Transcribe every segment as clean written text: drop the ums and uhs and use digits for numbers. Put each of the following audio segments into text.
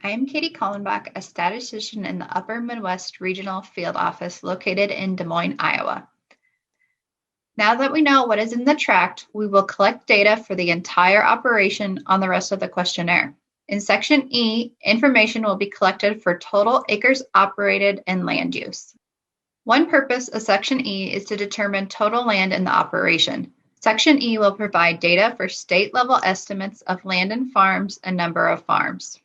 I am Katie Kallenbach, a statistician in the Upper Midwest Regional Field Office located in Des Moines, Iowa. Now that we know what is in the tract, we will collect data for the entire operation on the rest of the questionnaire. In Section E, information will be collected for total acres operated and land use. One purpose of Section E is to determine total land in the operation. Section E will provide data for state-level estimates of land and farms and number of farms.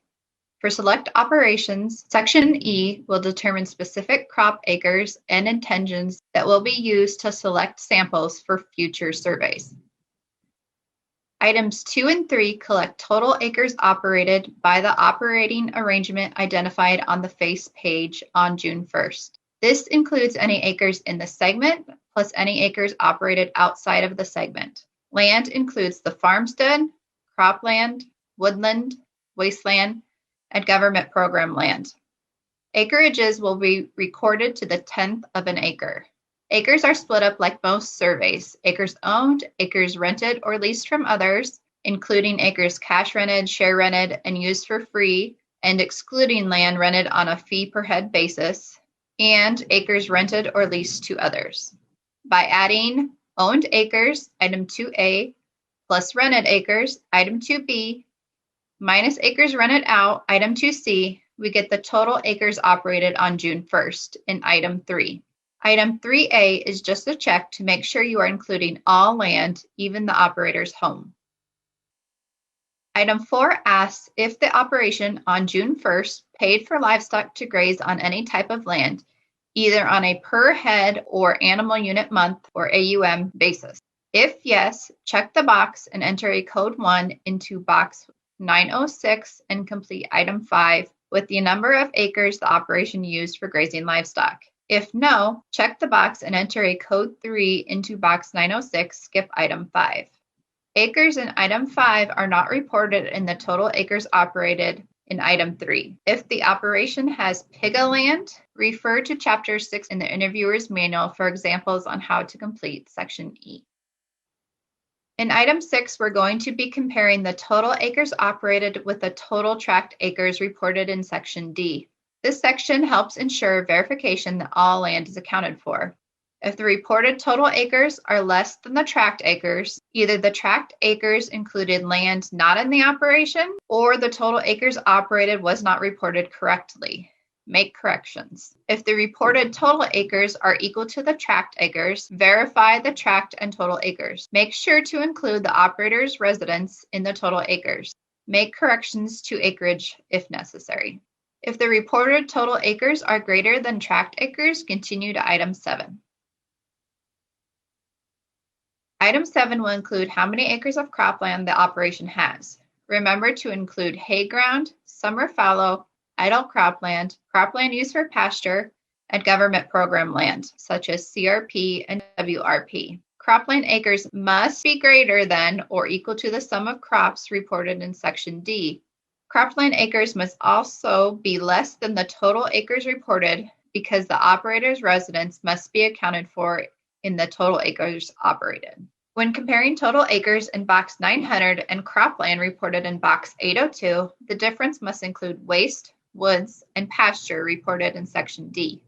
For select operations, Section E will determine specific crop acres and intentions that will be used to select samples for future surveys. Items 2 and 3 collect total acres operated by the operating arrangement identified on the face page on June 1st. This includes any acres in the segment, plus any acres operated outside of the segment. Land includes the farmstead, cropland, woodland, wasteland, and government program land. Acreages will be recorded to the 10th of an acre. Acres are split up like most surveys: acres owned, acres rented or leased from others, including acres cash rented, share rented, and used for free, and excluding land rented on a fee per head basis, and acres rented or leased to others. By adding owned acres, item 2A, plus rented acres, item 2B, minus acres rented out, item 2C, we get the total acres operated on June 1st in item 3. Item 3A is just a check to make sure you are including all land, even the operator's home. Item 4 asks if the operation on June 1st paid for livestock to graze on any type of land, either on a per head or animal unit month or AUM basis. If yes, check the box and enter a code 1 into box 906 and complete item 5 with the number of acres the operation used for grazing livestock. If no, check the box and enter a code 3 into box 906, skip item 5. Acres in item 5 are not reported in the total acres operated in item 3. If the operation has PIGA land, refer to chapter 6 in the interviewer's manual for examples on how to complete section E. In item 6, we're going to be comparing the total acres operated with the total tract acres reported in section D. This section helps ensure verification that all land is accounted for. If the reported total acres are less than the tract acres, either the tract acres included land not in the operation or the total acres operated was not reported correctly. Make corrections. If the reported total acres are equal to the tract acres, verify the tract and total acres. Make sure to include the operator's residence in the total acres. Make corrections to acreage if necessary. If the reported total acres are greater than tract acres, continue to item 7. Item 7 will include how many acres of cropland the operation has. Remember to include hay ground, summer fallow, idle cropland, cropland used for pasture, and government program land, such as CRP and WRP. Cropland acres must be greater than or equal to the sum of crops reported in section D. Cropland acres must also be less than the total acres reported because the operator's residence must be accounted for in the total acres operated. When comparing total acres in box 900 and cropland reported in box 802, the difference must include waste, woods, and pasture reported in section D.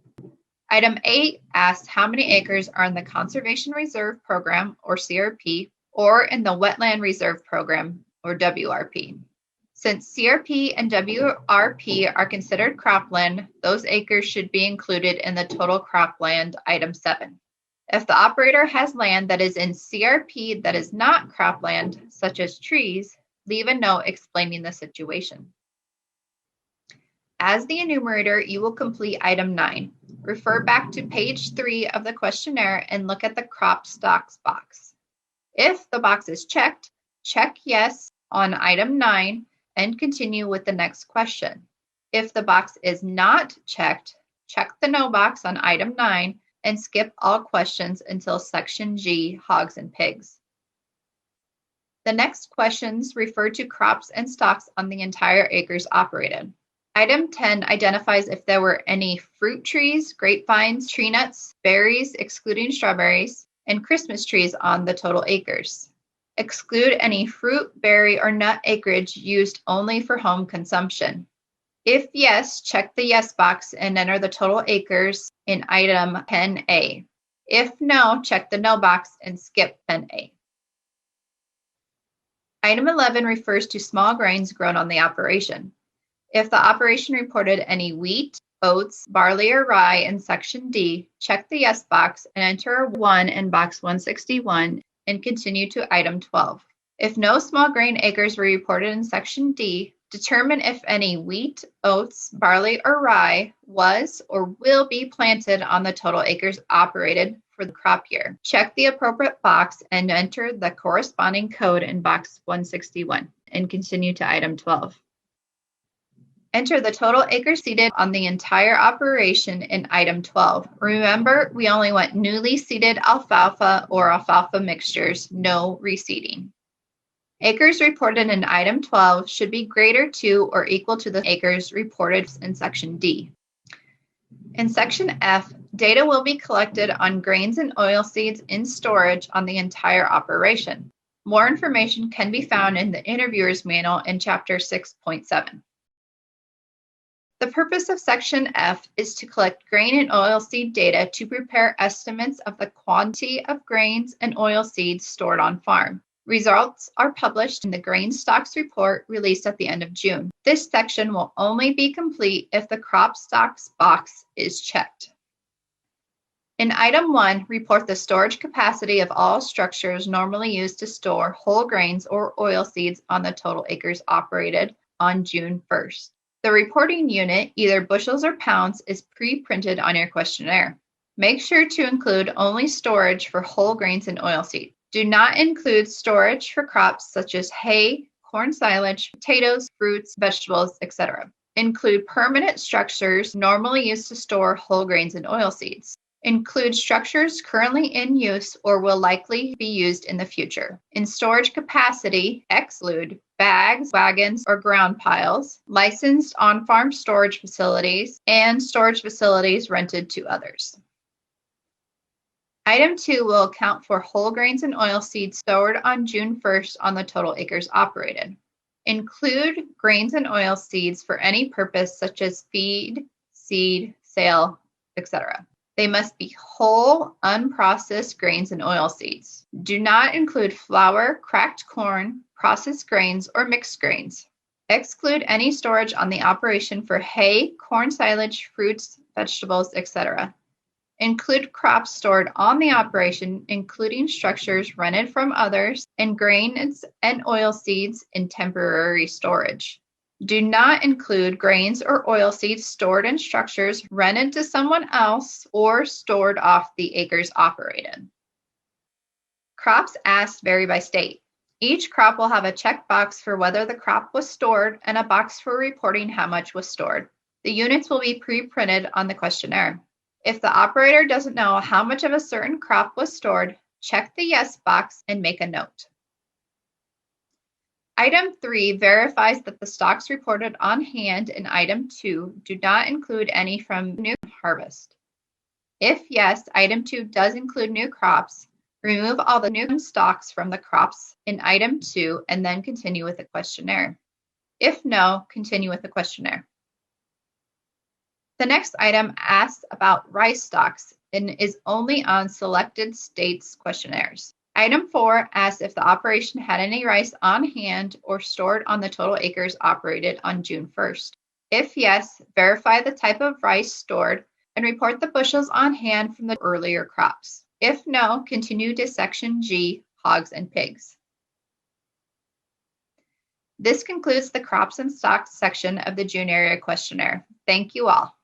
Item 8 asks how many acres are in the Conservation Reserve Program, or CRP, or in the Wetland Reserve Program, or WRP. Since CRP and WRP are considered cropland, those acres should be included in the total cropland, item 7. If the operator has land that is in CRP that is not cropland, such as trees, leave a note explaining the situation. As the enumerator, you will complete item 9. Refer back to page 3 of the questionnaire and look at the crop stocks box. If the box is checked, check yes on item 9 and continue with the next question. If the box is not checked, check the no box on item 9 and skip all questions until section G, hogs and pigs. The next questions refer to crops and stocks on the entire acres operated. Item 10 identifies if there were any fruit trees, grapevines, tree nuts, berries, excluding strawberries, and Christmas trees on the total acres. Exclude any fruit, berry, or nut acreage used only for home consumption. If yes, check the yes box and enter the total acres in item 10A. If no, check the no box and skip 10A. Item 11 refers to small grains grown on the operation. If the operation reported any wheat, oats, barley, or rye in section D, check the yes box and enter 1 in box 161 and continue to item 12. If no small grain acres were reported in section D, determine if any wheat, oats, barley, or rye was or will be planted on the total acres operated for the crop year. Check the appropriate box and enter the corresponding code in box 161 and continue to item 12. Enter the total acres seeded on the entire operation in item 12. Remember, we only want newly seeded alfalfa or alfalfa mixtures, no reseeding. Acres reported in item 12 should be greater to or equal to the acres reported in section D. In section F, data will be collected on grains and oilseeds in storage on the entire operation. More information can be found in the interviewer's manual in chapter 6.7. The purpose of section F is to collect grain and oilseed data to prepare estimates of the quantity of grains and oilseeds stored on farm. Results are published in the grain stocks report released at the end of June. This section will only be complete if the crop stocks box is checked. In item 1, report the storage capacity of all structures normally used to store whole grains or oilseeds on the total acres operated on June 1st. The reporting unit, either bushels or pounds, is pre-printed on your questionnaire. Make sure to include only storage for whole grains and oilseed. Do not include storage for crops such as hay, corn silage, potatoes, fruits, vegetables, etc. Include permanent structures normally used to store whole grains and oilseeds. Include structures currently in use or will likely be used in the future. In storage capacity, exclude bags, wagons, or ground piles, licensed on-farm storage facilities, and storage facilities rented to others. Item 2 will account for whole grains and oilseeds stored on June 1st on the total acres operated. Include grains and oilseeds for any purpose such as feed, seed, sale, etc. They must be whole, unprocessed grains and oilseeds. Do not include flour, cracked corn, processed grains, or mixed grains. Exclude any storage on the operation for hay, corn silage, fruits, vegetables, etc. Include crops stored on the operation, including structures rented from others, and grains and oilseeds in temporary storage. Do not include grains or oilseeds stored in structures rented to someone else or stored off the acres operated. Crops asked vary by state. Each crop will have a checkbox for whether the crop was stored and a box for reporting how much was stored. The units will be pre-printed on the questionnaire. If the operator doesn't know how much of a certain crop was stored, check the yes box and make a note. Item 3 verifies that the stocks reported on hand in item 2 do not include any from new harvest. If yes, item 2 does include new crops, remove all the new stocks from the crops in item 2 and then continue with the questionnaire. If no, continue with the questionnaire. The next item asks about rice stocks and is only on selected states' questionnaires. Item 4 asks if the operation had any rice on hand or stored on the total acres operated on June 1st. If yes, verify the type of rice stored and report the bushels on hand from the earlier crops. If no, continue to section G, hogs and pigs. This concludes the crops and stocks section of the June area questionnaire. Thank you all.